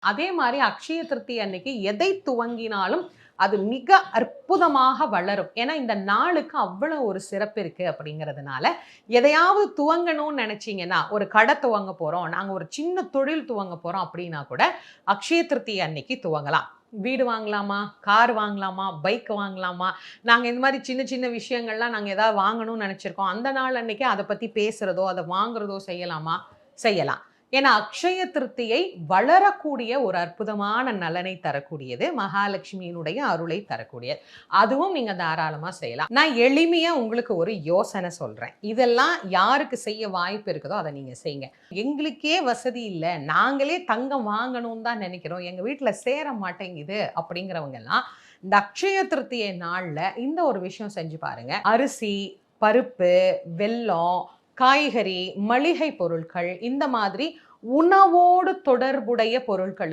அதே மாதிரி அக்ஷய திருத்தி அன்னைக்கு எதை துவங்கினாலும் அது மிக அற்புதமாக வளரும். ஏன்னா இந்த நாளுக்கு அவ்வளவு ஒரு சிறப்பு இருக்கு அப்படிங்கிறதுனால, எதையாவது துவங்கணும்னு நினைச்சீங்கன்னா, ஒரு கடை துவங்க போறோம், நாங்க ஒரு சின்ன தொழில் துவங்க போறோம் அப்படின்னா கூட, அக்ஷய திருத்தி அன்னைக்கு துவங்கலாம். வீடு வாங்கலாமா? கார் வாங்கலாமா? பைக் வாங்கலாமா? நாங்க இந்த மாரி சின்ன சின்ன விஷயங்கள்லாம் நாங்க ஏதாவது வாங்கணும்னு நெனச்சிருக்கோம். அந்த நாள் அன்னைக்கே அத பத்தி பேசுறதோ, அத வாங்குறதோ செய்யலாமா? செய்யலாம். ஏன்னா, அக்ஷய திருத்தியை வளரக்கூடிய ஒரு அற்புதமான நலனை தரக்கூடியது. மகாலட்சுமியினுடைய அருளை தரக்கூடியது. அதுவும் நீங்க தாராளமா செய்யலாம். நான் எளிமையா உங்களுக்கு ஒரு யோசனை சொல்றேன். இதெல்லாம் யாருக்கு செய்ய வாய்ப்பு இருக்குதோ, அத நீங்க செய்யுங்க. எங்களுக்கே வசதி இல்ல. நாங்களே தங்கம் வாங்கணும்னு தான் நெனைக்கிறோம். எங்க வீட்ல சேர மாட்டேங்குது அப்படிங்கிறவங்கலாம், இந்த அக்ஷய திருத்தியை நாள்ல இந்த ஒரு விஷயம் செஞ்சு பாருங்க. அரிசி, பருப்பு, வெல்லம், காய்கறி, மளிகை பொருட்கள் இந்த மாதிரி உணவோடு தொடர்புடைய பொருட்கள்